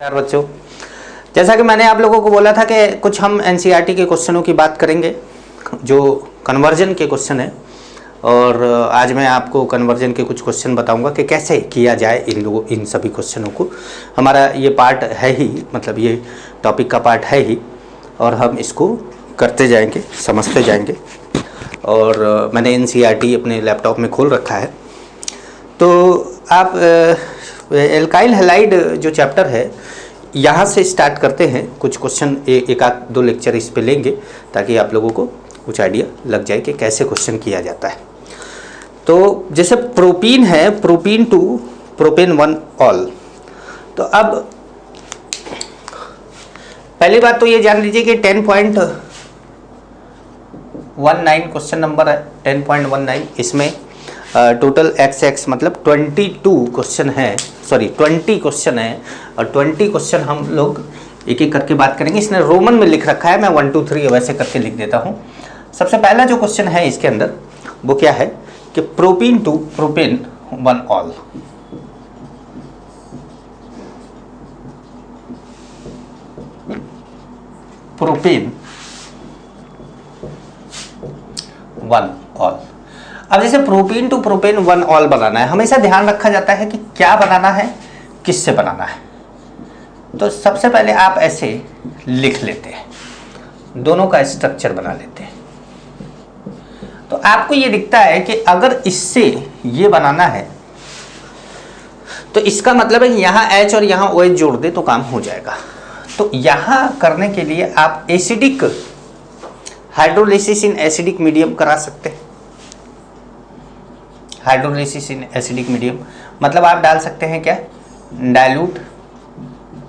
यार बच्चों, जैसा कि मैंने आप लोगों को बोला था कि कुछ हम एनसीईआरटी के क्वेश्चनों की बात करेंगे जो कन्वर्जन के क्वेश्चन है। और आज मैं आपको कन्वर्जन के कुछ क्वेश्चन बताऊंगा कि कैसे किया जाए इन सभी क्वेश्चनों को। हमारा ये पार्ट है ही, मतलब ये टॉपिक का पार्ट है ही, और हम इसको करते जाएंगे, समझते जाएंगे। और मैंने एनसीईआरटी अपने लैपटॉप में खोल रखा है। तो आप एल्काइल हैलाइड जो चैप्टर है यहाँ से स्टार्ट करते हैं। कुछ क्वेश्चन एक आध दो लेक्चर इस पे लेंगे ताकि आप लोगों को कुछ आइडिया लग जाए कि कैसे क्वेश्चन किया जाता है। तो जैसे प्रोपीन है, propene to propane one ol. तो अब पहली बात तो ये जान लीजिए कि 10.19 क्वेश्चन नंबर है, 10.19। इसमें टोटल XX मतलब 22 क्वेश्चन है, सॉरी 20 क्वेश्चन है। और 20 क्वेश्चन हम लोग एक एक करके बात करेंगे। इसने रोमन में लिख रखा है, मैं 1 2 3 वैसे करके लिख देता हूँ। सबसे पहला जो क्वेश्चन है इसके अंदर वो क्या है कि propene to propane one ol. Propane one ol. अब जैसे propene to propane one ol बनाना है, हमेशा ध्यान रखा जाता है कि क्या बनाना है, किससे बनाना है। तो सबसे पहले आप ऐसे लिख लेते हैं, दोनों का स्ट्रक्चर बना लेते हैं। तो आपको ये दिखता है कि अगर इससे ये बनाना है तो इसका मतलब है कि यहाँ H और यहाँ OH जोड़ दे तो काम हो जाएगा। तो यहाँ करने के लिए आप acidic hydrolysis in acidic medium करा सकते हैं। हाइड्रोलिसिस इन एसिडिक मीडियम मतलब आप डाल सकते हैं क्या, डाइल्यूट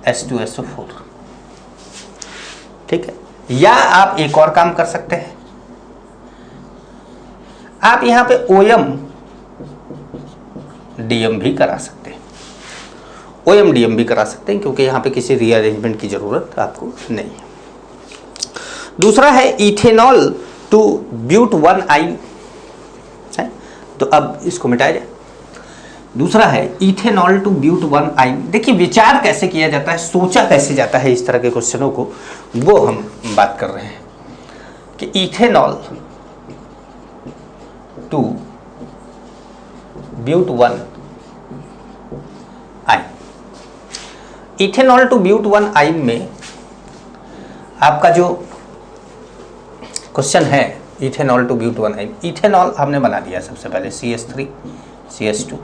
H2SO4, ठीक है। या आप एक और काम कर सकते हैं, आप यहां पे OM DM भी करा सकते हैं। OM DM भी करा सकते हैं क्योंकि यहां पे किसी रीअरेंजमेंट की जरूरत आपको नहीं है। दूसरा है इथेनॉल टू ब्यूट वन आइन है, तो अब इसको मिटाया जाए। दूसरा है इथेनॉल टू ब्यूट वन आइन। देखिए विचार कैसे किया जाता है, सोचा कैसे जाता है इस तरह के क्वेश्चनों को, वो हम बात कर रहे हैं कि ethanol to but one ene. Ethanol to but one ene में आपका जो क्वेश्चन है ethanol to but one ene, ethanol हमने बना दिया सबसे पहले CH3 CH2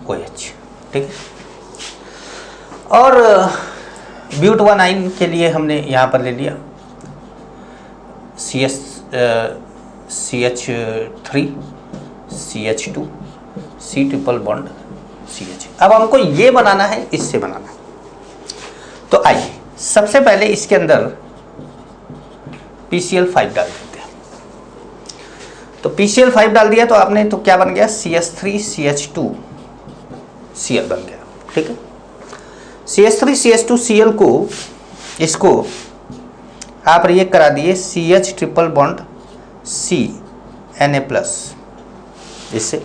OH, ठीक है। और ब्यूट वन आइन के लिए हमने यहाँ पर ले लिया CH3 CH2 C triple bond CH। अब हमको ये बनाना है, इससे बनाना है। तो आइए सबसे पहले इसके अंदर PCl5 डाल देते हैं। तो PCl5 डाल दिया तो आपने, तो क्या बन गया, CH3 CH2 Cl बन गया, ठीक है। CH3 CH2 Cl को, इसको आप रिएक्ट करा दिए CH triple bond C Na+ इससे।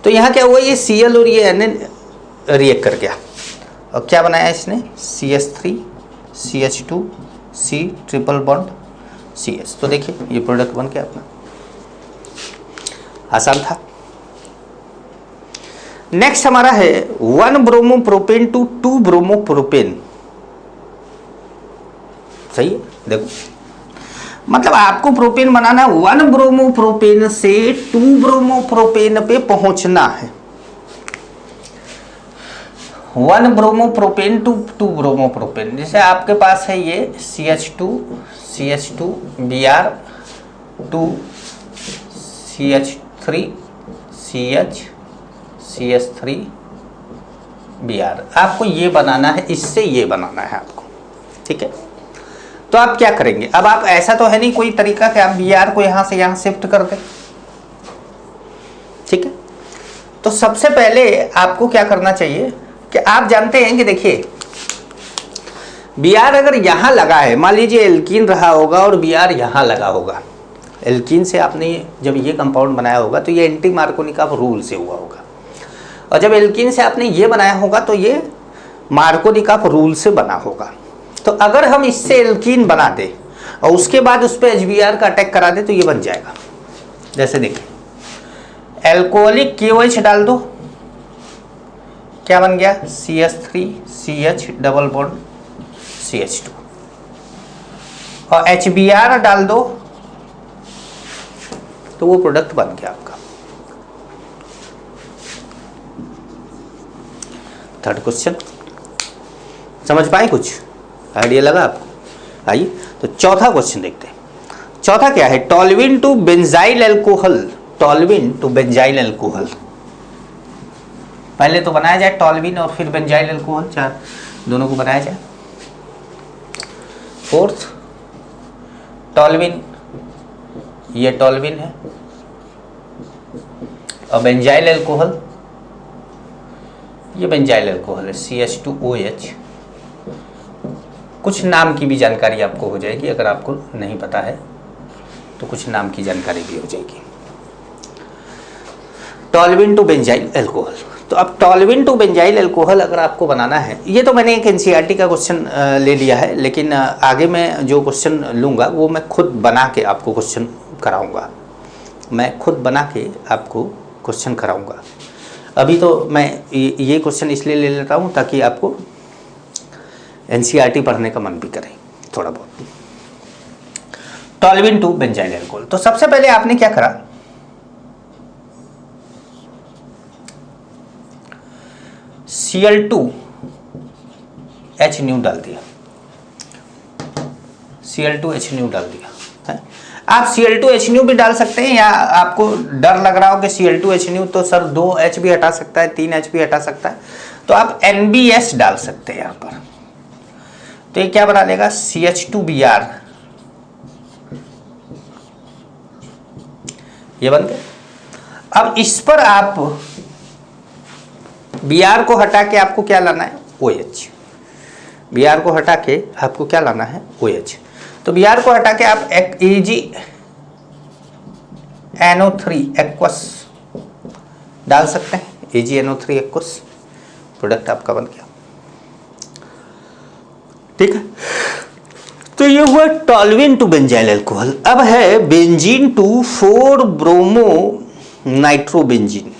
तो यहाँ क्या हुआ, ये Cl और ये Na रिएक्ट कर गया और क्या बनाया इसने, CH3 CH2 C triple bond CS। तो देखिए ये प्रोडक्ट बन गया अपना, आसान था। नेक्स्ट हमारा है 1 bromo propane two 2 bromo propane. सही है, देखो मतलब आपको प्रोपेन बनाना, 1 ब्रोमो प्रोपेन से 2 ब्रोमो प्रोपेन पे पहुंचना है। 1 bromo propane two 2 bromo propane. जैसे आपके पास है ये CH2 CH2 Br 2 CH3 CH CH3 Br, आपको ये बनाना है, इससे ये बनाना है आपको, ठीक है। तो आप क्या करेंगे, अब आप, ऐसा तो है नहीं कोई तरीका कि आप Br को यहां से यहां शिफ्ट कर दें, ठीक है। तो सबसे पहले आपको क्या करना चाहिए कि आप जानते हैं कि देखिए Br अगर यहां लगा है, मान लीजिए एल्कीन रहा होगा और Br यहां लगा होगा, एल्कीन से आपने जब ये कंपाउंड बनाया होगा तो ये एंटी मार्कोनी का रूल से हुआ होगा, और जब एल्कीन से आपने ये बनाया होगा तो ये मार्कोनिकॉफ रूल से बना होगा। तो अगर हम इससे एल्कीन बना दें और उसके बाद उस पर HBr का अटैक करा दें तो ये बन जाएगा। जैसे देखिए एल्कोहलिक KOH डाल दो, क्या बन गया CH3CH डबल बॉन्ड CH2, और HBr डाल दो तो वो प्रोडक्ट बन गया आपका। थर्ड क्वेश्चन समझ पाए, कुछ आइडिया लगा आपको? आइए तो चौथा क्वेश्चन देखते हैं। चौथा क्या है, toluene to benzyl alcohol. Toluene to benzyl alcohol, पहले तो बनाया जाए टॉल्यूइन और फिर बेंजाइल अल्कोहल, चार दोनों को बनाया जाए। फोर्थ टॉल्यूइन, ये टॉल्यूइन है, और बेंजाइल अल्कोहल, ये बेंजाइल अल्कोहल है CH2OH। कुछ नाम की भी जानकारी आपको हो जाएगी, अगर आपको नहीं पता है तो कुछ नाम की जानकारी भी हो जाएगी। टॉल्यूइन टू बेंजाइल अल्कोहल, तो अब टॉल्यूइन टू बेंजाइल अल्कोहल अगर आपको बनाना है, ये तो मैंने एक NCERT का क्वेश्चन ले लिया है, लेकिन आगे मैं जो क्वेश्चन लूँगा वो मैं खुद बना के आपको क्वेश्चन कराऊँगा। मैं खुद बना के आपको क्वेश्चन कराऊँगा। अभी तो मैं ये क्वेश्चन इसलिए ले लेता हूँ ताकि आपको NCERT पढ़ने का मन भी करे थोड़ा बहुत। टॉल्यूइन टू बेंजाइल अल्कोहल, तो सबसे पहले आपने क्या करा, Cl2H डाल दिया, Cl2H डाल दिया है। आप Cl2H भी डाल सकते हैं, या आपको डर लग रहा हो कि Cl2H तो सर 2H भी हटा सकता है, 3H भी हटा सकता है, तो आप NBS डाल सकते हैं यहाँ पर। तो ये क्या बना देगा CH2Br, ये बन गया। अब इस पर आप Br को हटा के आपको क्या लाना है OH, Br को हटा के आपको क्या लाना है OH। तो Br को हटा के आप AgNO3 एक्वस डाल सकते हैं, AgNO3 एक्वस, प्रोडक्ट आपका बन गया। ठीक है, तो ये हुआ टॉल्यूइन टू बेंजाइल अल्कोहल। अब है बेंजीन टू 4-ब्रोमो नाइट्रोबेंजीन,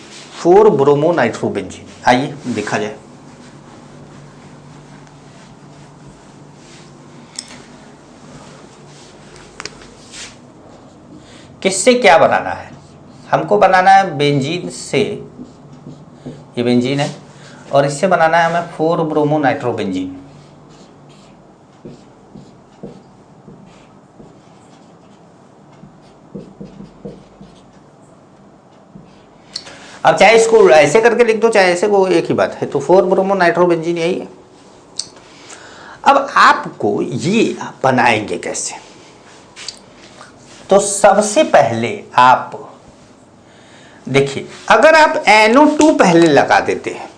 4-ब्रोमो नाइट्रोबेंजीन। आइए देखा जाए। किससे क्या बनाना है, हमको बनाना है बेंजीन से, ये बेंजीन है, और इससे बनाना है हमें 4-ब्रोमो नाइट्रोबेंजीन। अब चाहे इसको ऐसे करके लिख दो चाहे ऐसे, को एक ही बात है। तो 4-ब्रोमो नाइट्रोबेंजीन यही है। अब आपको ये बनाएंगे कैसे, तो सबसे पहले आप देखिए, अगर आप NO2 पहले लगा देते हैं,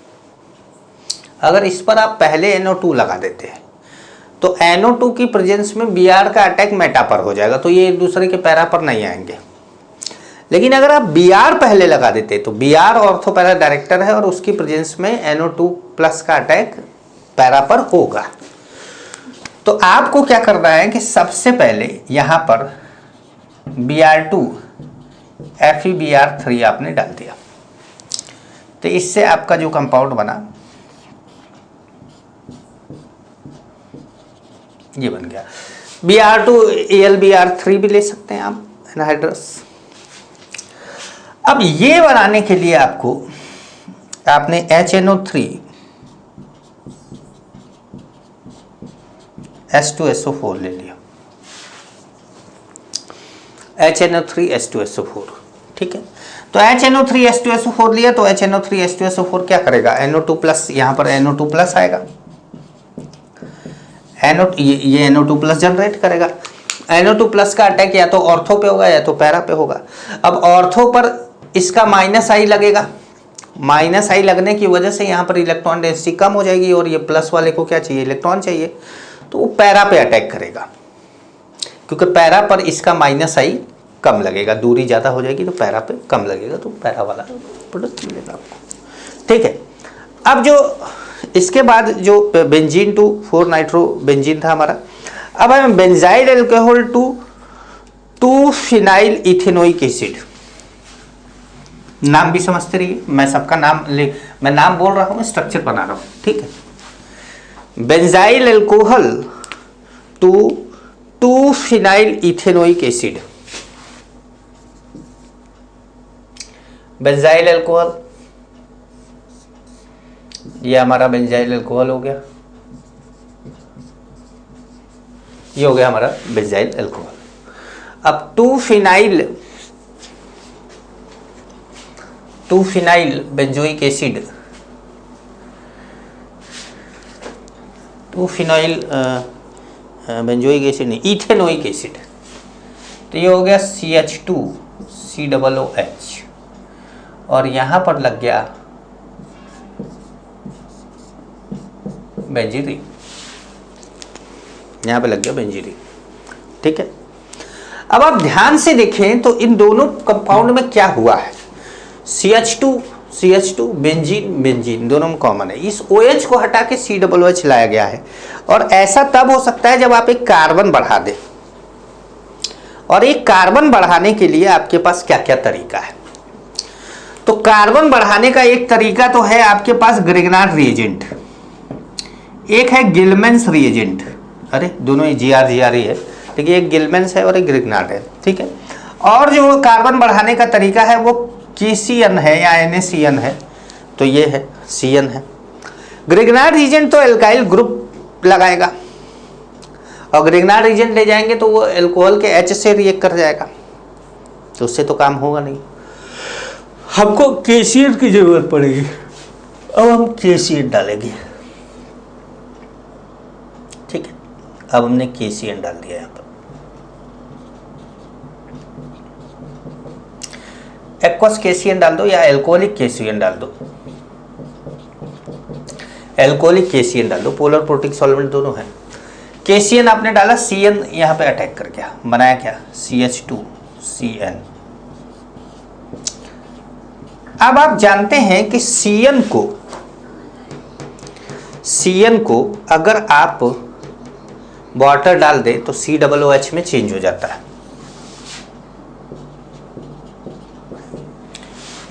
अगर इस पर आप पहले NO2 लगा देते हैं तो NO2 की प्रेजेंस में Br का अटैक मेटा पर हो जाएगा, तो ये एक दूसरे के पैरा पर नहीं आएंगे। लेकिन अगर आप Br पहले लगा देते तो Br ऑर्थो पैरा डायरेक्टर है और उसकी प्रेजेंस में NO2 प्लस का अटैक पैरा पर होगा। तो आपको क्या करना है कि सबसे पहले यहां पर Br2 FeBr3 आपने डाल दिया, तो इससे आपका जो कंपाउंड बना ये बन गया। Br2 AlBr3 भी ले सकते हैं आप, एनहाइड्रस। अब ये बनाने के लिए आपने HNO3 H2SO4 ले लिया, HNO3 H2SO4, ठीक है। तो HNO3 H2SO4 लिया, तो HNO3 H2SO4 क्या करेगा, NO2 प्लस, यहाँ पर NO2 प्लस आएगा, ये NO2 प्लस जनरेट करेगा। NO2 प्लस का अटैक या तो ऑर्थो पे होगा या तो पैरा पे होगा। अब ऑर्थो पर इसका -I लगेगा, -I लगने की वजह से यहाँ पर इलेक्ट्रॉन डेंसिटी कम हो जाएगी, और ये प्लस वाले को क्या चाहिए, इलेक्ट्रॉन चाहिए, तो वो पैरा पे अटैक करेगा, क्योंकि पैरा पर इसका -I कम लगेगा, दूरी ज़्यादा हो जाएगी तो पैरा पे कम लगेगा, तो पैरा वाला प्रोडक्ट मिलेगा आपको। ठीक है, अब जो इसके बाद जो बेंजीन टू 4 नाइट्रो बेंजीन था हमारा। अब हम benzyl alcohol to 2 phenyl ethanoic acid. नाम भी समझते रहिए, मैं सबका मैं नाम बोल रहा हूं, स्ट्रक्चर बना रहा हूं, ठीक है। Benzyl alcohol to 2 phenyl ethanoic acid. Benzyl alcohol, ये हमारा बेंजाइल अल्कोहल हो गया, ये हो गया हमारा बेंजाइल अल्कोहल। अब 2 phenyl benzoic acid, 2 phenyl benzoic acid नहीं, इथेनोइक एसिड। तो ये हो गया CH2COOH और यहां पर लग गया बेंजीन, यहां पे लग गया बेंजीन, ठीक है। अब आप ध्यान से देखें तो इन दोनों कंपाउंड में क्या हुआ है, CH2 बेंजीन दोनों में कॉमन है। इस OH को हटा के COOH लाया गया है और ऐसा तब हो सकता है जब आप एक कार्बन बढ़ा दें। और एक कार्बन बढ़ाने के लिए आपके पास क्या क्या तरीका है, तो कार्बन बढ़ाने का एक तरीका तो है आपके पास ग्रिग्नार्ड रिएजेंट, एक है गिलमेंस रिएजेंट, अरे दोनों ही GR ही है, ठीक है, एक गिलमेंस है और एक ग्रिग्नार्ड है, ठीक है। और जो कार्बन बढ़ाने का तरीका है वो KCN है या NaCN है, तो ये है CN है। ग्रिग्नार्ड रिएजेंट तो एल्काइल ग्रुप लगाएगा और ग्रिग्नार्ड रिएजेंट ले जाएंगे तो वो एल्कोहल के H से रिएक्ट कर जाएगा, तो उससे तो काम होगा नहीं, हमको KCN की जरूरत पड़ेगी। अब हम KCN डालेंगे, ठीक है। अब हमने KCN डाल दिया यहाँ पर, एक्वस KCN डाल दो या एल्कोहलिक KCN डाल दो, एल्कोहलिक KCN डाल दो, पोलर प्रोटिक सॉल्वेंट दोनों है। KCN आपने डाला, CN यहाँ पे अटैक कर गया, बनाया क्या CH2CN। अब आप जानते हैं कि CN को अगर आप वाटर डाल दे तो COOH में चेंज हो जाता है,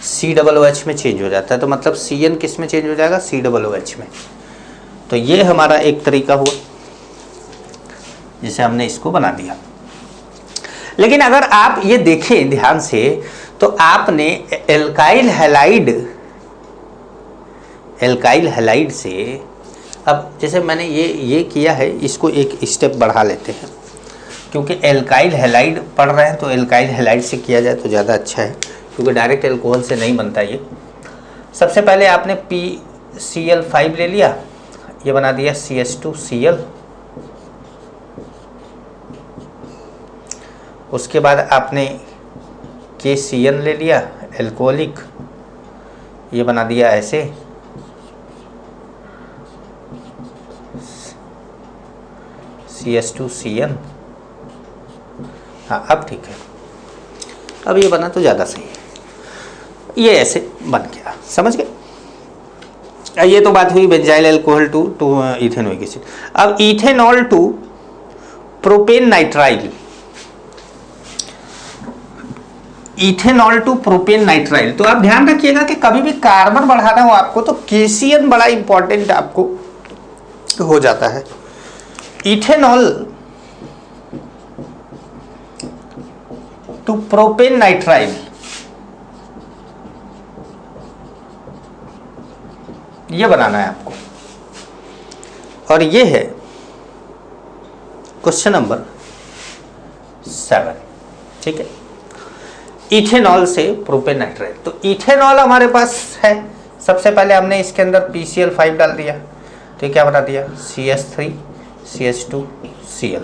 COOH में चेंज हो जाता है, तो मतलब CN किस में चेंज हो जाएगा, COOH में। तो ये हमारा एक तरीका हुआ जिसे हमने इसको बना दिया। लेकिन अगर आप ये देखें ध्यान से तो आपने एल्काइल हैलाइड से, अब जैसे मैंने ये किया है, इसको एक स्टेप बढ़ा लेते हैं, क्योंकि एल्काइल हैलाइड पढ़ रहे हैं तो एल्काइल हैलाइड से किया जाए तो ज़्यादा अच्छा है, क्योंकि डायरेक्ट एल्कोहल से नहीं बनता ये। सबसे पहले आपने PCl5 ले लिया, ये बना दिया CH2Cl। उसके बाद आपने KCN ले लिया एल्कोहलिक, ये बना दिया ऐसे, CH2CN। हाँ अब ठीक है, अब ये बना तो ज़्यादा सही है, ये ऐसे बन गया, समझ गए। ये तो बात हुई benzyl alcohol to ethanoic acid. अब ethanol to propanenitrile, ethanol to propanenitrile. तो आप ध्यान रखिएगा कि कभी भी कार्बन बढ़ाना हो आपको तो KCN बड़ा इंपॉर्टेंट आपको हो जाता है। इथेनॉल टू प्रोपेन नाइट्राइल, ये बनाना है आपको, और ये है क्वेश्चन नंबर 7, ठीक है। इथेनॉल से प्रोपेन नाइट्राइल, तो इथेनॉल हमारे पास है, सबसे पहले हमने इसके अंदर PCl5 डाल दिया, तो क्या बना दिया CH3CH2Cl।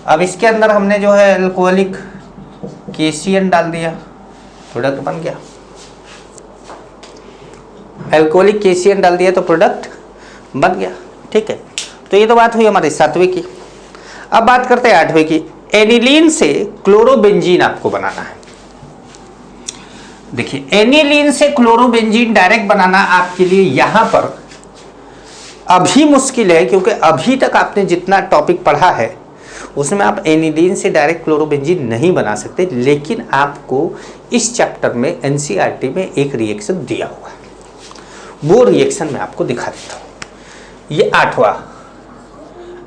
अब इसके अंदर हमने जो है एल्कोहलिक KCN डाल दिया, प्रोडक्ट बन गया, एल्कोहलिक KCN डाल दिया तो प्रोडक्ट बन गया, ठीक है। तो ये तो बात हुई हमारी 7वें की। अब बात करते हैं 8वें की। एनिलीन से क्लोरोबेंजीन आपको बनाना है। देखिए एनिलीन से क्लोरोबेंजीन डायरेक्ट बनाना आपके लिए यहां पर अभी मुश्किल है, क्योंकि अभी तक आपने जितना टॉपिक पढ़ा है उसमें आप एनिलीन से डायरेक्ट क्लोरोबेंजीन नहीं बना सकते, लेकिन आपको इस चैप्टर में एनसीईआरटी में एक रिएक्शन दिया हुआ है, वो रिएक्शन मैं आपको दिखा देता हूँ। ये 8वां,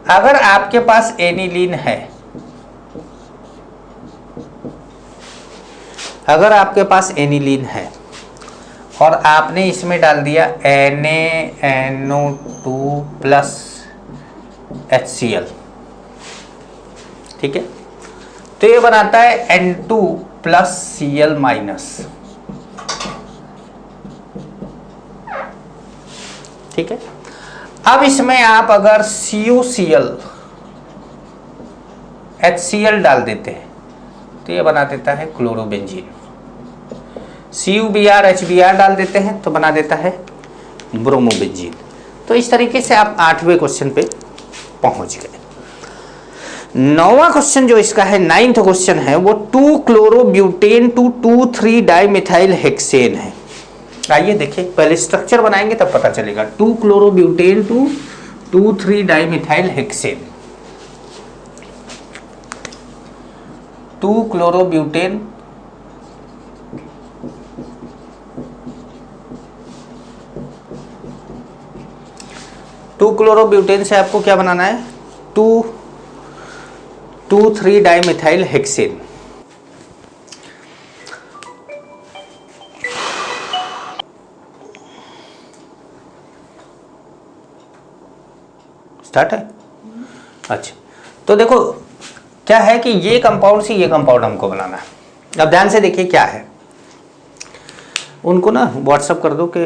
अगर आपके पास एनिलीन है, अगर आपके पास एनिलीन है और आपने इसमें डाल दिया NaNO2 प्लस HCl, ठीक है, तो ये बनाता है N2 प्लस Cl माइनस, ठीक है। अब इसमें आप अगर CuCl HCl डाल देते हैं तो ये बना देता है क्लोरोबेंजीन। CuBr HBr डाल देते हैं तो बना देता है ब्रोमोबेंजीन। तो इस तरीके से आप 8वें क्वेश्चन पे पहुंच गए। 9वां क्वेश्चन जो इसका है, 9th क्वेश्चन है, वो 2-क्लोरोब्यूटेन टू 2,3-डाइमिथाइल हेक्सेन है। आइए देखिए, पहले स्ट्रक्चर बनाएंगे तब पता चलेगा। 2-क्लोरोब्यूटेन टू 2,3-डाइमिथाइल हेक्सेन, 2-क्लोरोब्यूटेन से आपको क्या बनाना है, 2,3-डाइमिथाइल हेक्सेन। स्टार्ट है। अच्छा, तो देखो क्या है कि ये कंपाउंड से ये कंपाउंड हमको बनाना है। अब ध्यान से देखिए क्या है, उनको ना व्हाट्सअप कर दो कि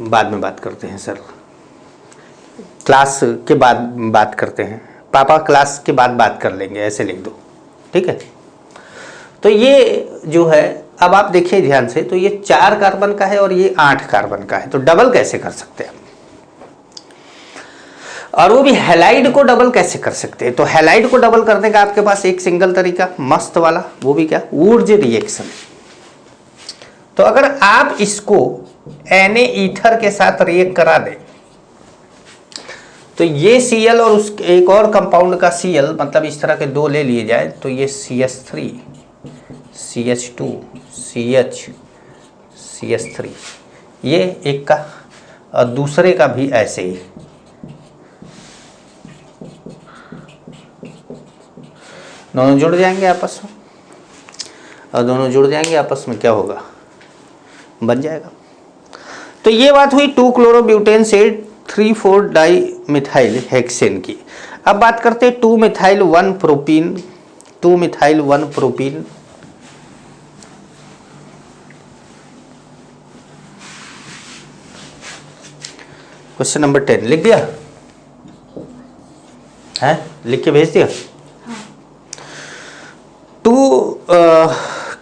बाद में बात करते हैं सर, क्लास के बाद बात करते हैं, पापा क्लास के बाद बात कर लेंगे, ऐसे लिख दो, ठीक है। तो ये जो है, अब आप देखिए ध्यान से, तो ये 4 कार्बन का है और ये 8 कार्बन का है, तो डबल कैसे कर सकते हैं, और वो भी हैलाइड को डबल कैसे कर सकते हैं। तो हैलाइड को डबल करने का आपके पास एक सिंगल तरीका मस्त वाला, वो भी क्या, वुड्स रिएक्शन। तो अगर आप इसको Na ईथर के साथ रिएक्ट करा दें तो ये Cl और उस एक और कंपाउंड का Cl, मतलब इस तरह के 2 ले लिए जाए तो ये CH3 CH2 CH CH3, ये एक का, और दूसरे का भी ऐसे ही। दोनों जुड़ जाएंगे आपस में, और दोनों जुड़ जाएंगे आपस में, क्या होगा, बन जाएगा। तो ये बात हुई 2-क्लोरोब्यूटेन से 3,4-डाइमिथाइल हेक्सेन की। अब बात करते हैं 2-मिथाइल-1-प्रोपीन, 2-मिथाइल-1-प्रोपीन। क्वेश्चन नंबर 10 लिख दिया है, लिख के भेज दिया।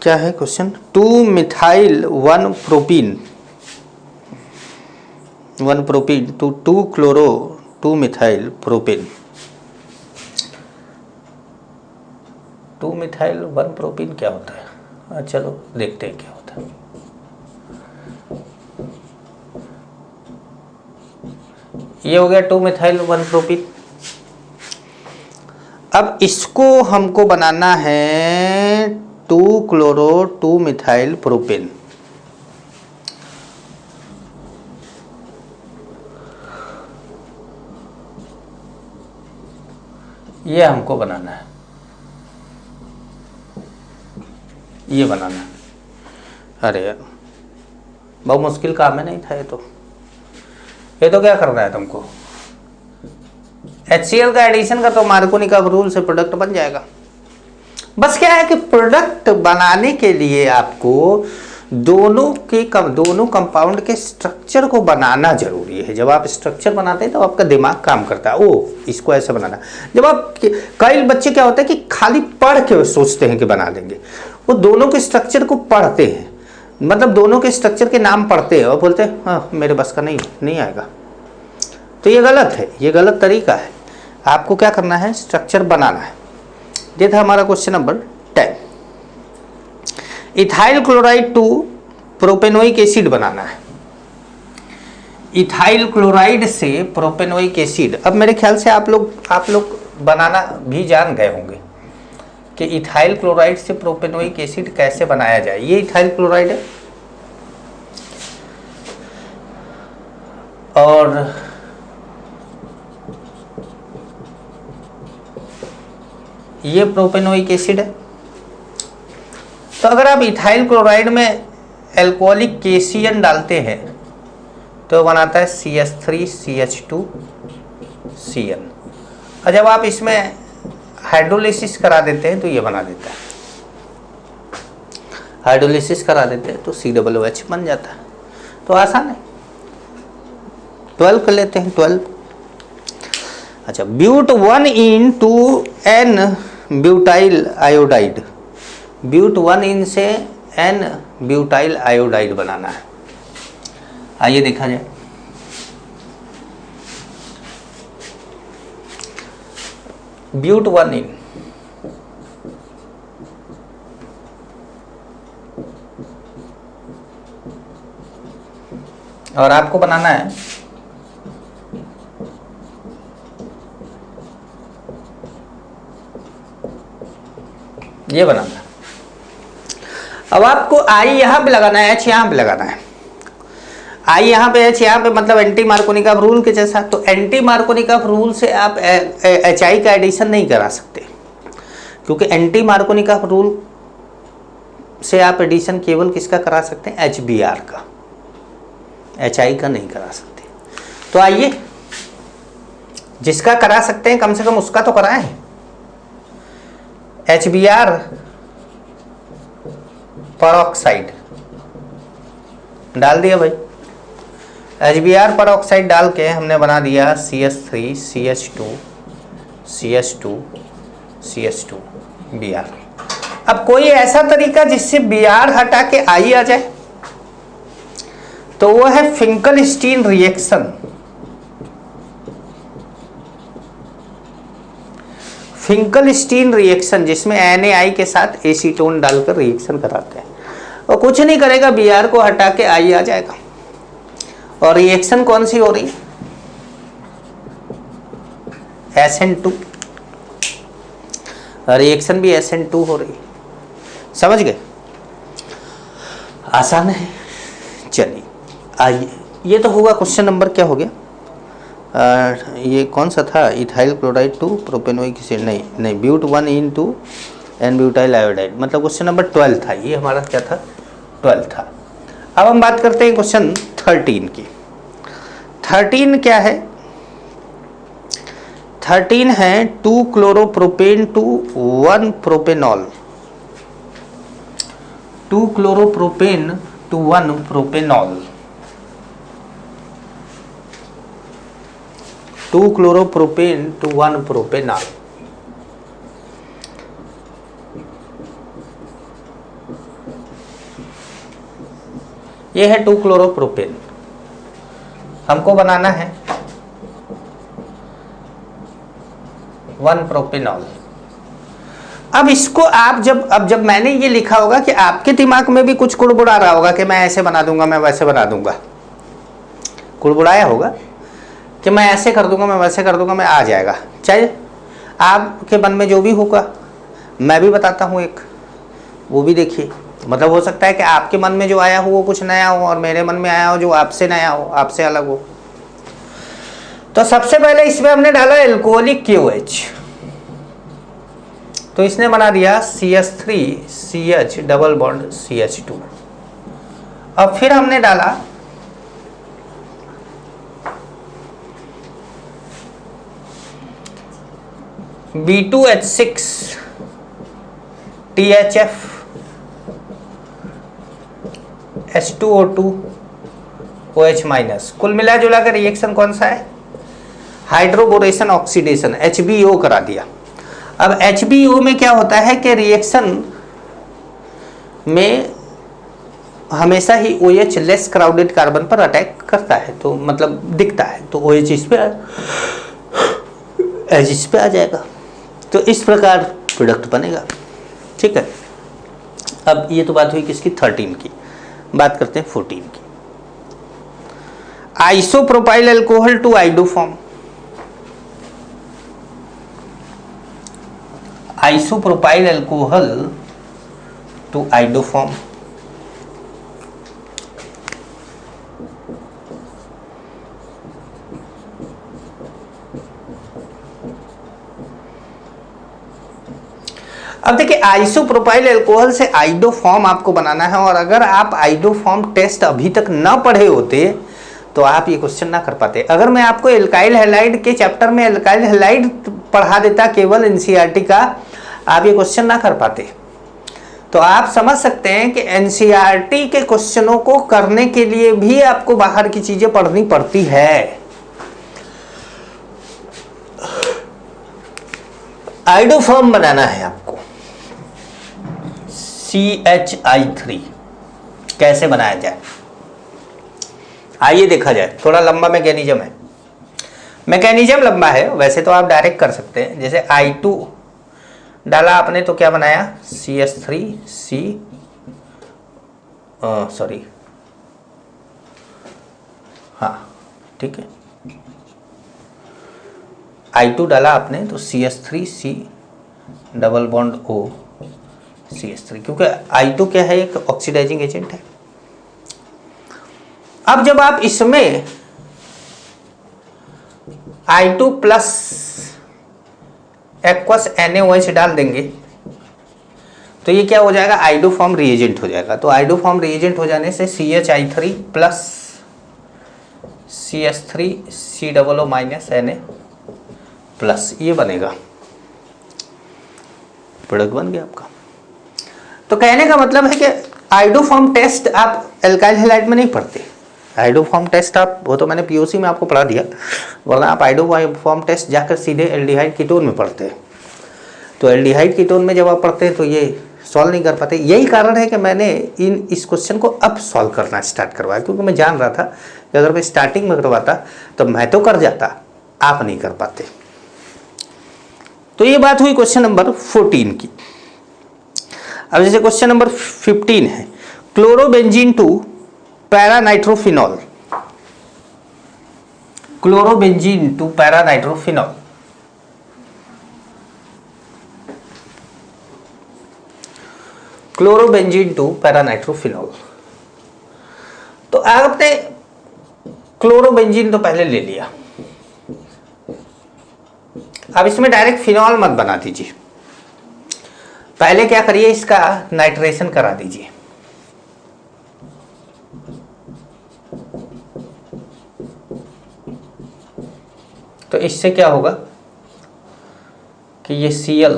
क्या है क्वेश्चन, 2-मिथाइल-1-प्रोपीन, 1-प्रोपीन टू 2-मिथाइल-प्रोपीन, 2-मिथाइल-1-प्रोपीन क्या होता है, चलो देखते हैं क्या होता है। ये हो गया 2-मिथाइल-1-प्रोपीन। अब इसको हमको बनाना है 2-क्लोरो-2-मिथाइल-प्रोपेन। ये हमको बनाना है, ये बनाना है। अरे यार बहुत मुश्किल काम है, नहीं था ये तो क्या करना है तुमको, HCl का एडिशन का तो मार्कोनी का रूल से प्रोडक्ट बन जाएगा। बस क्या है कि प्रोडक्ट बनाने के लिए आपको दोनों कंपाउंड के स्ट्रक्चर को बनाना जरूरी है। जब आप स्ट्रक्चर बनाते हैं तो आपका दिमाग काम करता है, ओ इसको ऐसे बनाना। जब आप, कई बच्चे क्या होता है कि खाली पढ़ के सोचते हैं कि बना लेंगे, वो दोनों के स्ट्रक्चर को पढ़ते हैं, मतलब दोनों के स्ट्रक्चर के नाम पढ़ते हैं और बोलते हैं हाँ मेरे बस का नहीं आएगा। तो ये गलत है, ये गलत तरीका है। आपको क्या करना है, स्ट्रक्चर बनाना है। ये था हमारा question number 10। Ethyl chloride to propanoic acid बनाना है। इथाइल क्लोराइड से प्रोपेनोइक एसिड। अब मेरे ख्याल से आप लोग बनाना भी जान गए होंगे कि इथाइल क्लोराइड से प्रोपेनोइक एसिड कैसे बनाया जाए। ये इथाइल क्लोराइड है और ये प्रोपेनोइक एसिड है। तो अगर आप इथाइल क्लोराइड में एल्कोहलिक केसियन डालते हैं तो बनाता है CH3CH2Cn, और जब आप इसमें हाइड्रोलिसिस करा देते हैं तो ये बना देता है। हाइड्रोलिसिस करा देते हैं तो COOH बन जाता है। तो आसान है। 12 कर लेते हैं। 12। अच्छा, but 1 N butyl iodide. But 1 से N ब्यूटाइल आयोडाइड बनाना है। आइए देखा जाए। ब्यूट 1 और आपको बनाना है ये बनाना है। अब आपको आई यहां पे लगाना है, H यहां पे लगाना है। आई यहाँ पे H यहाँ पे, मतलब एंटी मार्कोनिकॉफ रूल के जैसा। तो एंटी मार्कोनिकॉफ रूल से आप HI का एडिशन नहीं करा सकते, क्योंकि एंटी मार्कोनिकॉफ रूल से आप एडिशन केवल किसका करा सकते हैं? HBr का, HI का नहीं करा सकते। तो आइए, जिसका करा सकते हैं कम से कम उसका तो कराएं। HBr परऑक्साइड डाल दिया भाई। HBr परऑक्साइड डाल के हमने बना दिया CH3CH2CH2Br। अब कोई ऐसा तरीका जिससे Br हटा के I आ जाए, तो वो है फिंकलस्टीन रिएक्शन। फिंकलस्टीन रिएक्शन जिसमें NaI के साथ एसीटोन डालकर रिएक्शन कराते हैं। और कुछ नहीं करेगा, Br को हटा के I आ जाएगा। और रिएक्शन कौन सी हो रही है? SN2। रिएक्शन भी SN2 हो रही है। समझ गए? आसान है। चलिए आइए, ये तो होगा क्वेश्चन नंबर, क्या हो गया? ये कौन सा था? Ethyl chloride to propanoic acid, नहीं but 1 to N butyl iodide, मतलब क्वेश्चन नंबर 12 था। ये हमारा क्या था? 12 था। अब हम बात करते हैं क्वेश्चन 13 की। 13 क्या है? 13 है 2 chloropropane to 1 propanol. 2 chloropropane to 1 propanol. 2 chloropropane to 1 propanol. ये है 2 क्लोरोप्रोपेन। हमको बनाना है 1 प्रोपेनॉल। अब इसको आप जब मैंने ये लिखा होगा कि आपके दिमाग में भी कुछ कुड़बुड़ा रहा होगा कि मैं ऐसे बना दूंगा, मैं वैसे बना दूंगा। कुड़बुड़ाया होगा कि मैं ऐसे कर दूंगा, मैं वैसे कर दूंगा, मैं आ जाएगा। चाहे आपके मन में जो भी होगा, मैं भी बताता हूँ एक, वो भी देखिए। मतलब हो सकता है कि आपके मन में जो आया हो वो कुछ नया हो, और मेरे मन में आया हो जो आपसे नया हो, आपसे अलग हो। तो सबसे पहले इसमें हमने डाला एल्कोहलिक KOH, तो इसने बना दिया CH3CH डबल बॉन्ड CH2। अब फिर हमने डाला B2H6 THF H2O2 OH minus. कुल मिला जुला कर रिएक्शन कौन सा है? हाइड्रोबोरेशन ऑक्सीडेशन, HBO करा दिया। अब HBO में क्या होता है कि रिएक्शन में हमेशा ही OH लेस क्राउडेड कार्बन पर अटैक करता है, तो मतलब दिखता है, तो OH इस पे आ जाएगा। तो इस प्रकार प्रोडक्ट बनेगा। ठीक है। अब ये तो बात हुई किसकी? 13 की। बात करते हैं 14 की। Isopropyl alcohol to iodoform, isopropyl alcohol to iodoform. अब देखिए आइसोप्रोपाइल अल्कोहल से आइडोफॉर्म आपको बनाना है, और अगर आप आइडोफॉर्म टेस्ट अभी तक ना पढ़े होते तो आप ये क्वेश्चन ना कर पाते। अगर मैं आपको एल्काइल हैलाइड के चैप्टर में एल्काइल हैलाइड पढ़ा देता केवल एनसीईआरटी का, आप ये क्वेश्चन ना कर पाते। तो आप समझ सकते हैं कि एनसीईआरटी के क्वेश्चनों को करने के लिए भी आपको बाहर की चीजें पढ़नी पड़ती है। आइडोफॉर्म बनाना है आपको, CHI3 कैसे बनाया जाए, आइए देखा जाए। थोड़ा लंबा मैकेनिज्म है, मैकेनिज्म लंबा है। वैसे तो आप डायरेक्ट कर सकते हैं, जैसे I2 डाला आपने तो क्या बनाया, CH3C सॉरी हाँ ठीक है, I2 डाला आपने तो CH3C double bond O CH3, क्योंकि I2 क्या है, एक ऑक्सीडाइजिंग एजेंट है। अब जब आप इसमें I2 प्लस एक्वस NaOH डाल देंगे तो ये क्या हो जाएगा, आइडोफॉर्म रिएजेंट हो जाएगा। तो आइडोफॉर्म रिएजेंट हो जाने से CHI3 plus CH3C double O minus Na plus ये बनेगा, प्रोडक्ट बन गया आपका। तो कहने का मतलब है कि आइडोफॉर्म टेस्ट आप एल्काइल हैलाइड में नहीं पढ़ते। आइडोफॉर्म टेस्ट आप, वो तो मैंने पीओसी में आपको पढ़ा दिया, वरना आप आइडोफॉर्म टेस्ट जाकर सीधे एल्डिहाइड कीटोन में पढ़ते हैं। तो एल्डिहाइड कीटोन में जब आप पढ़ते हैं तो ये सॉल्व नहीं कर पाते। यही कारण है कि मैंने इस क्वेश्चन को अब सॉल्व करना स्टार्ट करवाया, क्योंकि मैं जान रहा था कि अगर मैं स्टार्टिंग में करवाता तो मैं तो कर जाता, आप नहीं कर पाते। तो ये बात हुई क्वेश्चन नंबर 14 की। अब जैसे क्वेश्चन नंबर 15 है, chlorobenzene to paranitrophenol, chlorobenzene to paranitrophenol. Chlorobenzene to paranitrophenol. तो आपने क्लोरोबेंजीन तो पहले ले लिया, अब इसमें डायरेक्ट फिनॉल मत बना दीजिए, पहले क्या करिए, इसका नाइट्रेशन करा दीजिए। तो इससे क्या होगा कि ये Cl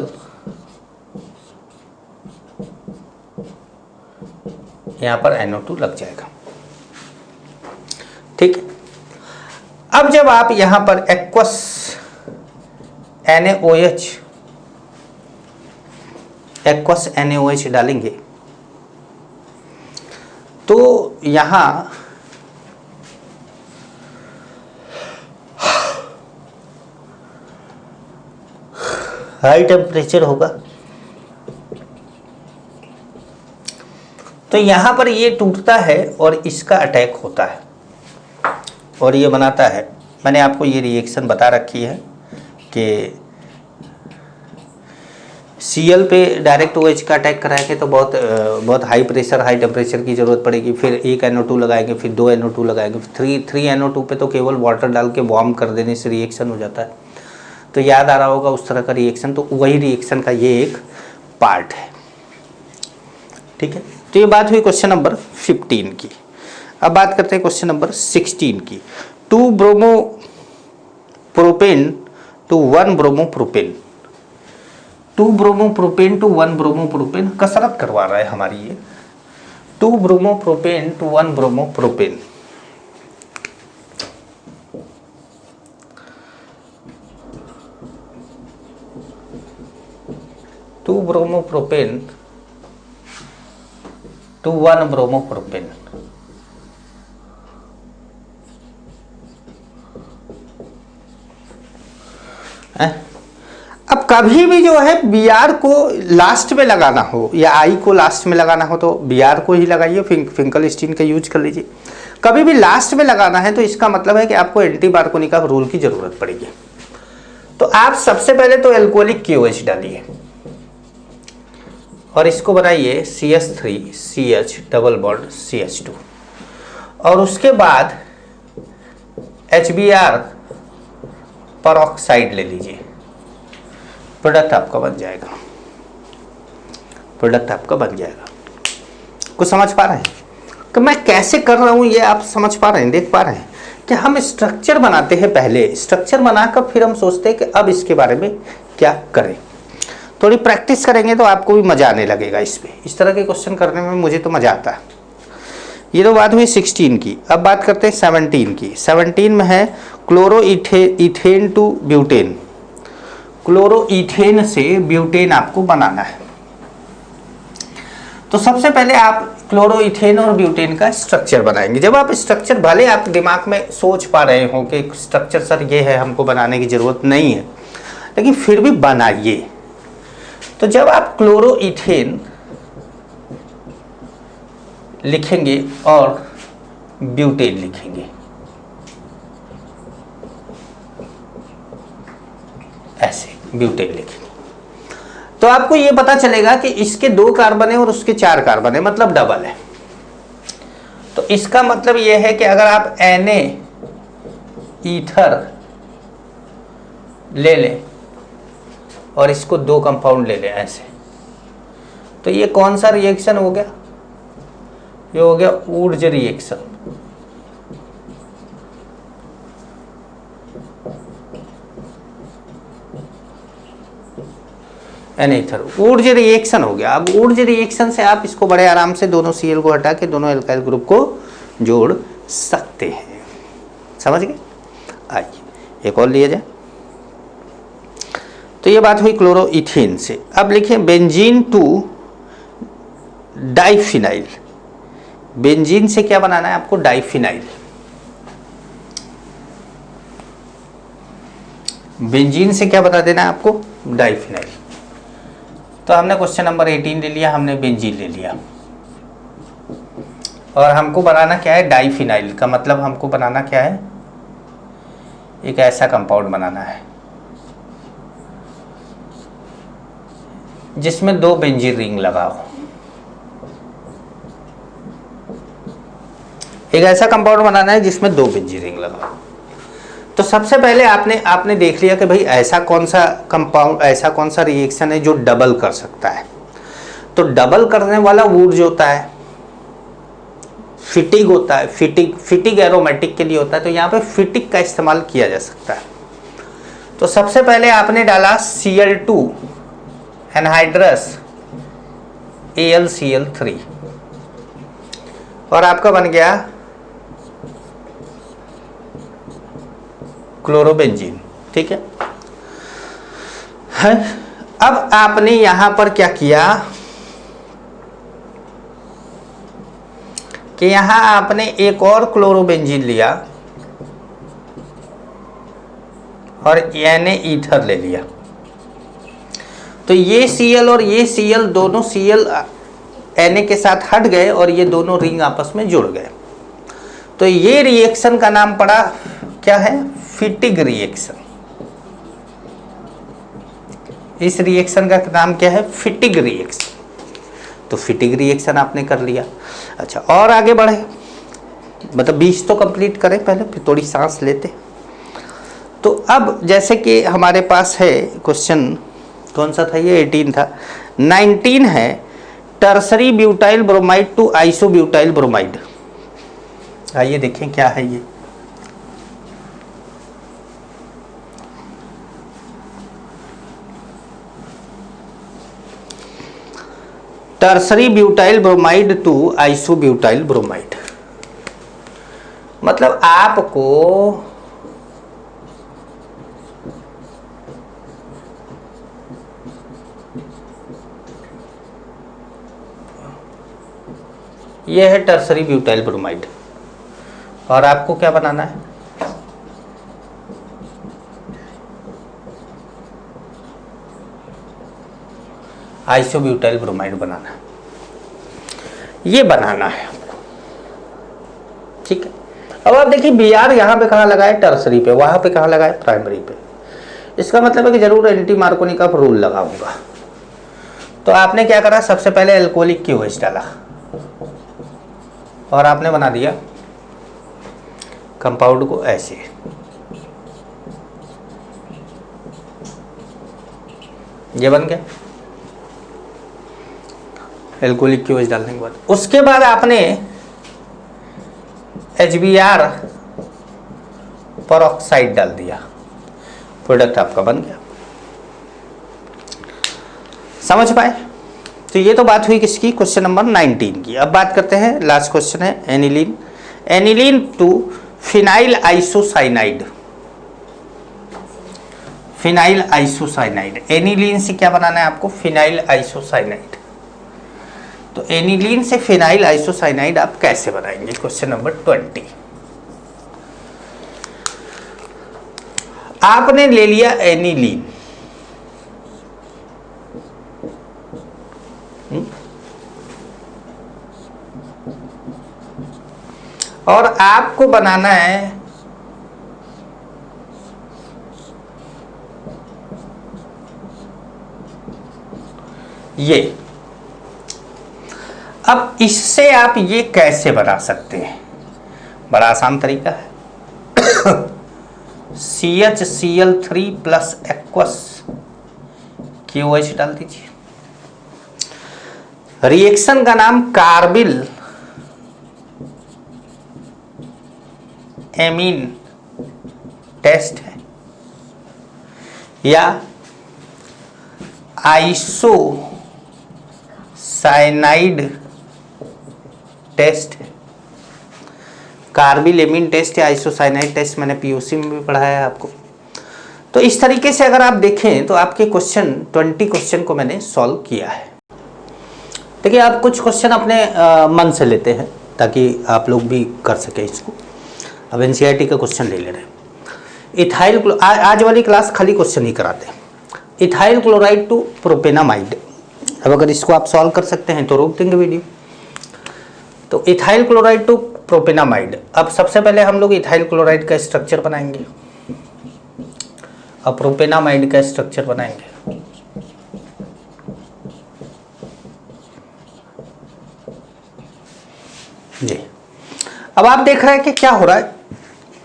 यहां पर NO2 लग जाएगा, ठीक है। अब जब आप यहां पर एक्वस NaOH, एक्वस NaOH डालेंगे तो यहां हाई टेम्परेचर होगा, तो यहां पर ये टूटता है और इसका अटैक होता है और ये बनाता है। मैंने आपको ये रिएक्शन बता रखी है कि Cl पे डायरेक्ट OH का अटैक कराएंगे तो बहुत हाई प्रेशर हाई टेम्परेचर की ज़रूरत पड़ेगी, फिर एक NO2 लगाएंगे, फिर 2 NO2 लगाएंगे, फिर 3 NO2 पे तो केवल वाटर डाल के वार्म कर देने से रिएक्शन हो जाता है। तो याद आ रहा होगा उस तरह का रिएक्शन, तो वही रिएक्शन का ये एक पार्ट है, ठीक है। तो ये बात हुई क्वेश्चन नंबर 15 की। अब बात करते हैं क्वेश्चन नंबर 16 की। 2 bromopropane to 1 bromopropane, 2 bromopropane to 1 bromopropane कसरत करवा रहा है हमारी ये। 2 bromopropane to 1 bromopropane, 2 bromopropane to 1 bromopropane. अब कभी भी जो है Br को लास्ट में लगाना हो या I को लास्ट में लगाना हो तो Br को ही लगाइए, फिंकल स्टीन का यूज कर लीजिए। कभी भी लास्ट में लगाना है तो इसका मतलब है कि आपको एंटी बार्कोनी का रूल की जरूरत पड़ेगी। तो आप सबसे पहले तो एल्कोहलिक KOH डालिए और इसको बनाइए CH3CH डबल बॉन्ड CH2 और उसके बाद HBr परऑक्साइड ले लीजिए, प्रोडक्ट आपका बन जाएगा, प्रोडक्ट आपका बन जाएगा। कुछ समझ पा रहे हैं कि मैं कैसे कर रहा हूं, ये आप समझ पा रहे हैं, देख पा रहे हैं कि हम स्ट्रक्चर बनाते हैं, पहले स्ट्रक्चर बनाकर फिर हम सोचते हैं कि अब इसके बारे में क्या करें। थोड़ी प्रैक्टिस करेंगे तो आपको भी मजा आने लगेगा इसमें, इस तरह के क्वेश्चन करने में मुझे तो मजा आता है। ये तो बात हुई 16 की। अब बात करते हैं 17 की। 17 में है chloro ethane to butane. Chloro ethane से ब्यूटेन आपको बनाना है। तो सबसे पहले आप क्लोरो इथेन और ब्यूटेन का स्ट्रक्चर बनाएंगे। जब आप स्ट्रक्चर, भले आप दिमाग में सोच पा रहे हो कि स्ट्रक्चर सर ये है, हमको बनाने की जरूरत नहीं है, लेकिन फिर भी बनाइए। तो जब आप क्लोरो इथेन लिखेंगे और ब्यूटेन लिखेंगे, ऐसे ब्यूटेन लिखेंगे, तो आपको यह पता चलेगा कि इसके 2 कार्बन है और उसके 4 कार्बन है, मतलब डबल है। तो इसका मतलब यह है कि अगर आप Na ईथर ले लें और इसको 2 कंपाउंड ले लें ऐसे, तो ये कौन सा रिएक्शन हो गया? ये हो गया Wurtz reaction. Ether Wurtz reaction हो गया। अब ऊर्ज रिएक्शन से आप इसको बड़े आराम से दोनों Cl को हटा के दोनों एल्काइल ग्रुप को जोड़ सकते हैं। समझ गए? आइए एक और लिया जाए। तो ये बात हुई क्लोरो इथेन से। अब लिखें बेंजीन टू डाइफिनाइल। बेंजीन से क्या बनाना है आपको? डाइफिनाइल। बेंजीन से क्या बता देना है आपको? डाइफिनाइल। तो हमने क्वेश्चन नंबर 18 ले लिया, हमने बेंजीन ले लिया और हमको बनाना क्या है? डाइफिनाइल। का मतलब हमको बनाना क्या है? एक ऐसा कंपाउंड बनाना है जिसमें 2 बेंजीन रिंग लगाओ। एक ऐसा कंपाउंड बनाना है जिसमें 2 बेंजीन रिंग लगाओ। तो सबसे पहले आपने देख लिया कि भाई ऐसा कौन सा कंपाउंड, ऐसा कौन सा रिएक्शन है जो डबल कर सकता है। तो डबल करने वाला ऊर्ज होता है, फिटिग होता है। फिटिग एरोमेटिक के लिए होता है, तो यहाँ पे फिटिग का इस्तेमाल किया जा सकता है। तो सबसे पहले आपने डाला Cl2 एनहाइड्रस AlCl3 और आपका बन गया क्लोरोबेंजीन। ठीक है। अब आपने यहां पर क्या किया कि यहां आपने एक और क्लोरोबेंजीन लिया और Na ईथर ले लिया। तो ये Cl और ये Cl दोनों Cl Na के साथ हट गए और ये दोनों रिंग आपस में जुड़ गए। तो ये रिएक्शन का नाम पड़ा क्या है? फिटिग रिएक्शन। इस रिएक्शन का नाम क्या है? फिटिग रिएक्शन। तो फिटिग रिएक्शन आपने कर लिया। अच्छा, और आगे बढ़े, मतलब 20 तो कंप्लीट करें पहले, फिर थोड़ी सांस लेते। तो अब जैसे कि हमारे पास है क्वेश्चन, कौन सा था ये? 18 था। 19 है tertiary butyl bromide to isobutyl bromide. आइए देखें क्या है ये। Tertiary butyl bromide to isobutyl bromide, मतलब आपको यह है टर्सरी ब्यूटाइल ब्रोमाइड और आपको क्या बनाना है? आइसोब्यूटाइल ब्रोमाइड बनाना है। ये बनाना है आपको। ठीक है। अब आप देखिए बी आर यहाँ पे कहाँ लगा है, टर्सरी पे, वहाँ पे कहाँ लगा है, प्राइमरी पे। इसका मतलब है कि जरूर एंटी मार्कोनी का रूल लगा होगा। तो आपने क्या करा, सबसे पहले एल्कोहलिक की OH डाला और आपने बना दिया कंपाउंड को ऐसे। ये बन गया एल्कोहलिक की OH डालने के बाद। उसके बाद आपने HBr परऑक्साइड डाल दिया, प्रोडक्ट आपका बन गया। समझ पाए? तो ये तो बात हुई किसकी, क्वेश्चन नंबर 19 की। अब बात करते हैं, लास्ट क्वेश्चन है aniline. Aniline to phenyl isocyanide. Phenyl isocyanide, aniline से क्या बनाना है आपको, फिनाइल आइसोसाइनाइड। तो एनिलीन से फिनाइल आइसोसाइनाइड आप कैसे बनाएंगे, क्वेश्चन नंबर 20। आपने ले लिया एनिलीन, और आपको बनाना है ये। अब इससे आप ये कैसे बना सकते हैं, बड़ा आसान तरीका है। CHCl3 प्लस एक्वस QH डाल दीजिए। रिएक्शन का नाम कार्बिल एमीन टेस्ट है या आइसो साइनाइड टेस्ट है। कार्बिल एमीन टेस्ट या आइसोसाइनाइड टेस्ट मैंने POC में भी पढ़ाया है आपको। तो इस तरीके से अगर आप देखें तो आपके क्वेश्चन 20 क्वेश्चन को मैंने सॉल्व किया है। देखिए आप कुछ क्वेश्चन अपने मन से लेते हैं ताकि आप लोग भी कर सके इसको। अब NCERT का क्वेश्चन ले ले रहे हैं। इथाइल, आज वाली क्लास खाली क्वेश्चन ही कराते हैं। Ethyl chloride to propanamide. अब अगर इसको आप सॉल्व कर सकते हैं तो रोक देंगे वीडियो। तो इथाइल क्लोराइड टू प्रोपेनामाइड। अब सबसे पहले हम लोग इथाइल क्लोराइड का स्ट्रक्चर बनाएंगे, अब प्रोपेनामाइड का स्ट्रक्चर बनाएंगे। जी अब आप देख रहे हैं कि क्या हो रहा है,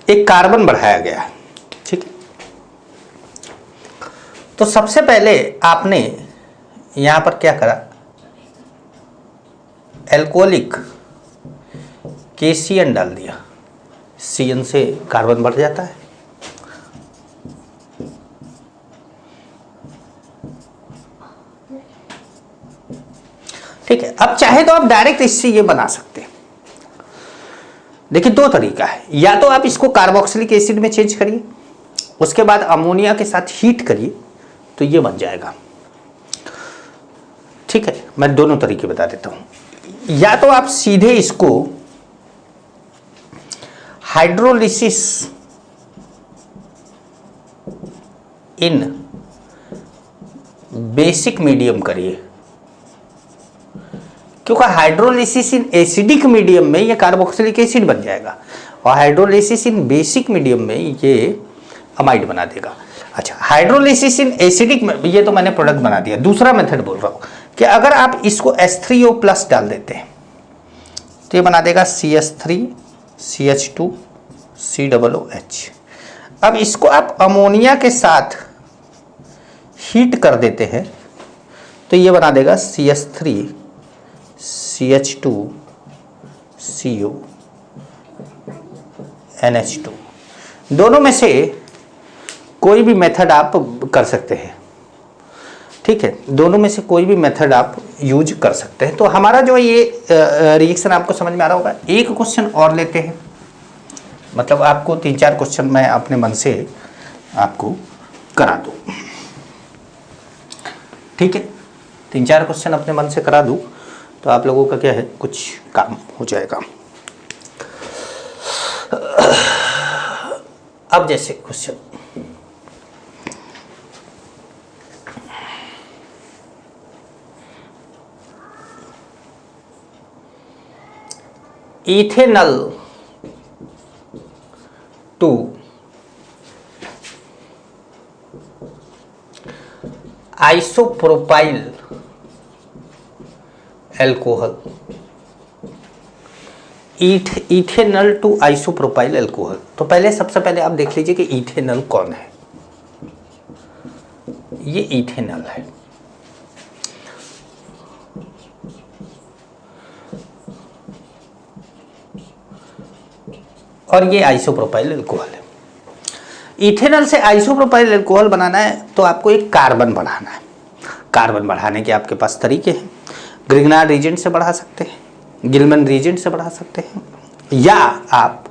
एक कार्बन बढ़ाया गया है, ठीक है। तो सबसे पहले आपने यहां पर क्या करा, एल्कोहलिक KCN डाल दिया। CN से कार्बन बढ़ जाता है। ठीक है। अब चाहे तो आप डायरेक्ट इससे ये बना सकते हैं। देखिए दो तरीका है, या तो आप इसको कार्बोक्सिलिक एसिड में चेंज करिए, उसके बाद अमोनिया के साथ हीट करिए तो ये बन जाएगा। ठीक है, मैं दोनों तरीके बता देता हूं। या तो आप सीधे इसको हाइड्रोलिसिस इन बेसिक मीडियम करिए, क्योंकि हाइड्रोलिसिस इन एसिडिक मीडियम में ये कार्बोक्सिलिक एसिड बन जाएगा और हाइड्रोलिसिस इन बेसिक मीडियम में ये अमाइड बना देगा। अच्छा, हाइड्रोलिसिस इन एसिडिक में ये तो मैंने प्रोडक्ट बना दिया। दूसरा मेथड बोल रहा हूं कि अगर आप इसको H3O प्लस डाल देते हैं तो ये बना देगा CH3 CH2 COOH। अब इसको आप अमोनिया के साथ हीट कर देते हैं तो ये बना देगा CH3 CH2 CO NH2। दोनों में से कोई भी मेथड आप कर सकते हैं। ठीक है, दोनों में से कोई भी मेथड आप यूज कर सकते हैं। तो हमारा जो ये रिएक्शन आपको समझ में आ रहा होगा। एक क्वेश्चन और लेते हैं, मतलब आपको 3-4 क्वेश्चन मैं अपने मन से आपको करा दूं। ठीक है, 3-4 क्वेश्चन अपने मन से करा दूं तो आप लोगों का क्या है, कुछ काम हो जाएगा। अब जैसे question ethanol isopropyl alcohol, ethanal to isopropyl alcohol. तो पहले सबसे पहले आप देख लीजिए कि इथेनल कौन है। ये इथेनल है। और ये आइसोप्रोपाइल एल्कोहल है। इथेनल से आइसोप्रोपाइल एल्कोहल बनाना है तो आपको एक कार्बन बढ़ाना है। कार्बन बढ़ाने के आपके पास तरीके हैं। ग्रिग्नार्ड रीजेंट से बढ़ा सकते हैं, गिलमैन रीजेंट से बढ़ा सकते हैं, या आप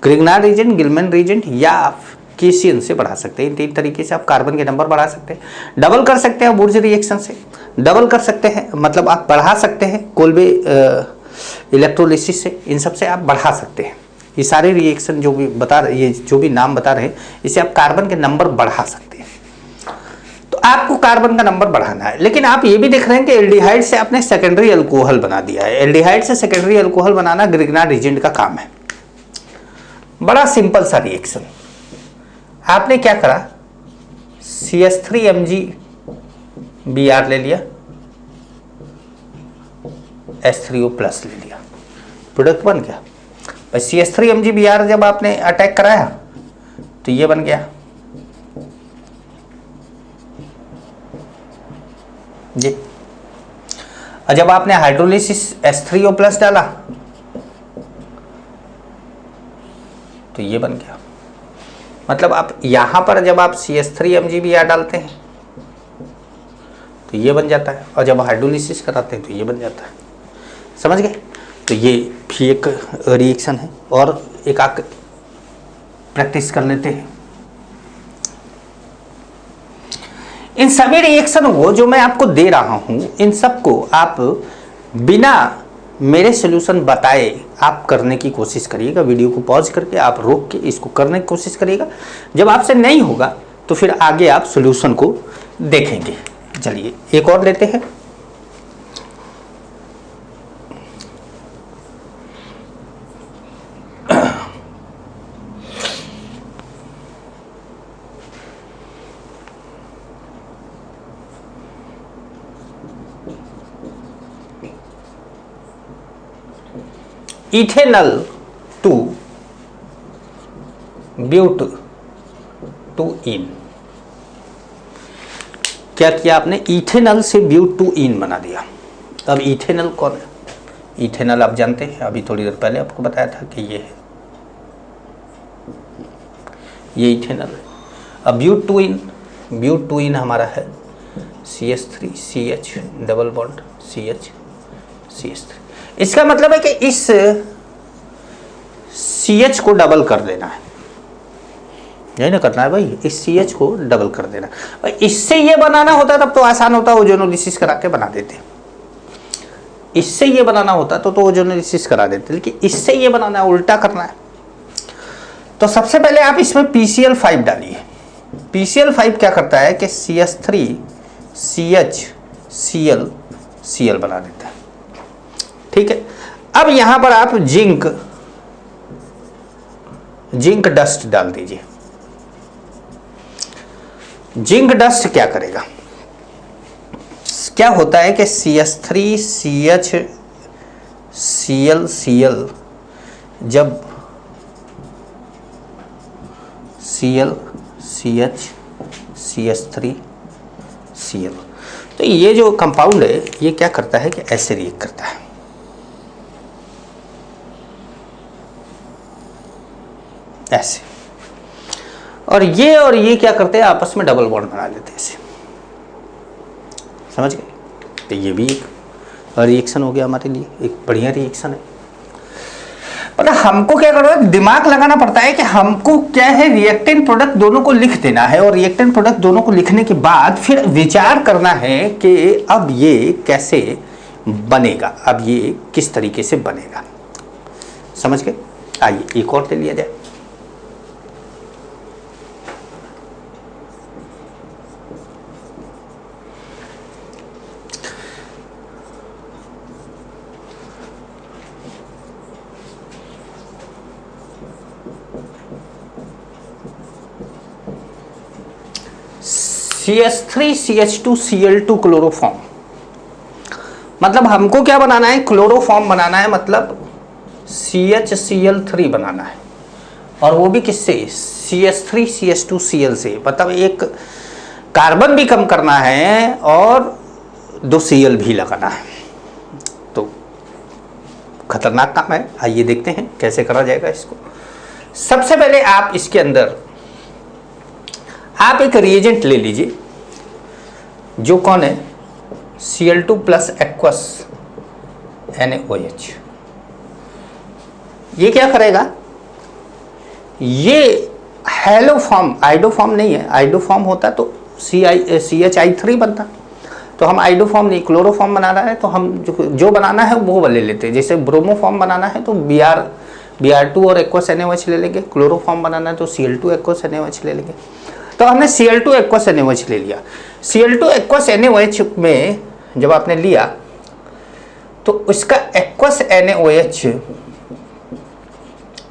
ग्रिग्नार्ड रीजेंट, गिलमैन रीजेंट या आप केशियन से बढ़ा सकते हैं। इन तीन तरीके से आप कार्बन के नंबर बढ़ा सकते हैं। डबल कर सकते हैं वुर्ज रिएक्शन से, डबल कर सकते हैं, मतलब आप बढ़ा सकते हैं कोल्बे इलेक्ट्रोलिसिस से, इन सब से आप बढ़ा सकते हैं। ये सारे रिएक्शन जो भी बता रहे, ये जो भी नाम बता रहे हैं, इसे आप कार्बन के नंबर बढ़ा सकते हैं। तो आपको कार्बन का नंबर बढ़ाना है। लेकिन आप ये भी देख रहे हैं कि एल्डिहाइड से आपने सेकेंडरी अल्कोहल बना दिया है। एल्डिहाइड से सेकेंडरी अल्कोहल बनाना ग्रिग्नार्ड रीजेंट का काम है। बड़ा सिंपल सा रिएक्शन। आपने क्या करा, CH3Mg ले लिया, H3O प्लस ले लिया, प्रोडक्ट बन गया। CH3Mg जब आपने अटैक कराया तो ये बन गया जी। और जब आपने हाइड्रोलिसिस H3O प्लस डाला तो ये बन गया। मतलब आप यहां पर जब आप CH3Mg डालते हैं तो ये बन जाता है, और जब हाइड्रोलिसिस कराते हैं तो ये बन जाता है। समझ गए? तो ये भी एक रिएक्शन है। और एक आक प्रैक्टिस कर लेते हैं। इन सभी रिएक्शन को जो मैं आपको दे रहा हूं, इन सबको आप बिना मेरे सॉल्यूशन बताए आप करने की कोशिश करिएगा। वीडियो को पॉज करके आप रोक के इसको करने की कोशिश करिएगा। जब आपसे नहीं होगा तो फिर आगे आप सॉल्यूशन को देखेंगे। चलिए एक और लेते हैं। इथेनल टू ब्यूट टू इन। क्या किया आपने, इथेनल से ब्यूट टू इन बना दिया। अब इथेनल कौन है? इथेनल आप जानते हैं, अभी थोड़ी देर पहले आपको बताया था कि ये है, ये इथेनल है। अब ब्यूट टू इन हमारा है CH3CH डबल बॉन्ड CH3। इसका मतलब है कि इस CH को डबल कर देना है, यही ना करना है भाई, इस CH को डबल कर देना। और इससे ये बनाना होता तब तो आसान होता, ओजोनोलिसिस करा के बना देते। इससे ये बनाना होता तो ओजोनोलिसिस करा देते, लेकिन इससे ये बनाना है, उल्टा करना है। तो सबसे पहले आप इसमें PCl5 डालिए। PCl5 क्या करता है कि CH3CHCl बना देता है। ठीक है। अब यहां पर आप जिंक डस्ट डाल दीजिए। जिंक डस्ट क्या करेगा, क्या होता है कि CH3CHCl जब CH3Cl, तो ये जो कंपाउंड है ये क्या करता है कि ऐसे रिएक्ट करता है, ऐसे। और ये क्या करते हैं, आपस में डबल बॉन्ड बना लेते हैं ऐसे। समझ गए? तो ये भी एक रिएक्शन हो गया हमारे लिए, एक बढ़िया रिएक्शन है। पर हमको क्या करना है, दिमाग लगाना पड़ता है कि हमको क्या है, रिएक्टेंट प्रोडक्ट दोनों को लिख देना है। और रिएक्टेंट प्रोडक्ट दोनों को लिखने के बाद फिर विचार करना है कि अब ये कैसे बनेगा, अब ये किस तरीके से बनेगा। समझ गए? आइए एक और ले लिया जाए। CH3CH2Cl2 क्लोरोफॉर्म, मतलब हमको क्या बनाना है, क्लोरोफॉर्म बनाना है, मतलब CHCl3 बनाना है, और वो भी किससे, CH3CH2Cl से, मतलब एक कार्बन भी कम करना है और 2 Cl भी लगाना है। तो खतरनाक काम है, आइए देखते हैं कैसे करा जाएगा इसको। सबसे पहले आप इसके अंदर आप एक रिएजेंट ले लीजिए, जो कौन है, Cl2 प्लस एक्वस NaOH। ये क्या करेगा, ये हेलो फॉर्म, आइडो फॉर्म नहीं है, आइडो फॉर्म होता तो CHI3 बनता, तो हम आइडो फॉर्म नहीं, क्लोरोफॉर्म बना रहा है, तो हम जो बनाना है वो ले लेते हैं। जैसे ब्रोमो फॉर्म बनाना है तो Br2 और एक्वस NaOH ले लेंगे, क्लोरोफॉर्म बनाना है तो Cl2 एक्वस NaOH ले लेंगे। तो हमने Cl2 एक्वस NaOH ले लिया। Cl2 एक्वस NaOH में जब आपने लिया तो उसका एक्वस NaOH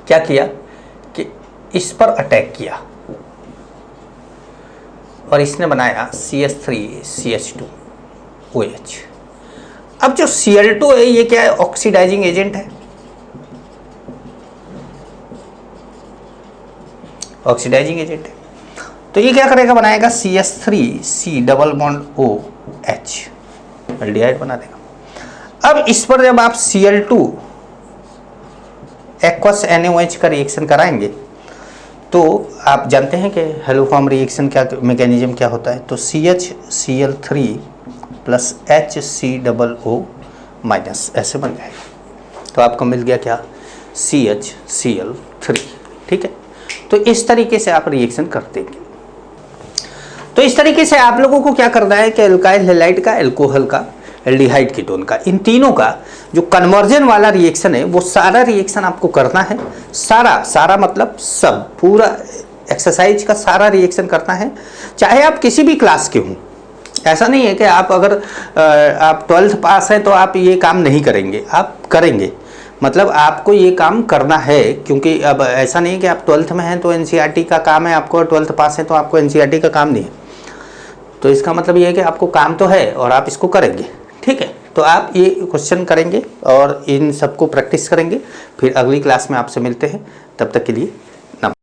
क्या किया कि इस पर अटैक किया और इसने बनाया CH3CH2OH। अब जो Cl2 है ये क्या है, ऑक्सीडाइजिंग एजेंट है, ऑक्सीडाइजिंग एजेंट है। तो ये क्या करेगा, बनाएगा CH3C double bond OH, aldehyde बना देगा। अब इस पर जब आप Cl2 एक्वस NaOH का रिएक्शन कराएंगे तो आप जानते हैं कि हेलो फॉर्म रिएक्शन क्या मैकेनिज्म क्या होता है, तो CHCl3 प्लस HCOO माइनस ऐसे बन जाएगा। तो आपको मिल गया क्या, CHCl3। ठीक है, तो इस तरीके से आप रिएक्शन कर देंगे। तो इस तरीके से आप लोगों को क्या करना है कि एल्काइल हैलाइड का, एल्कोहल का, एल्डिहाइड कीटोन का, इन तीनों का जो कन्वर्जन वाला रिएक्शन है वो सारा रिएक्शन आपको करना है। सारा मतलब सब, पूरा एक्सरसाइज का सारा रिएक्शन करना है, चाहे आप किसी भी क्लास के हों। ऐसा नहीं है कि आप अगर आप 12th पास हैं तो आप ये काम नहीं करेंगे, आप करेंगे, मतलब आपको ये काम करना है। क्योंकि अब ऐसा नहीं है कि आप 12th में हैं तो NCERT का काम है आपको, 12th पास है तो आपको NCERT का काम नहीं है। तो इसका मतलब ये है कि आपको काम तो है और आप इसको करेंगे। ठीक है, तो आप ये क्वेश्चन करेंगे और इन सबको प्रैक्टिस करेंगे। फिर अगली क्लास में आपसे मिलते हैं, तब तक के लिए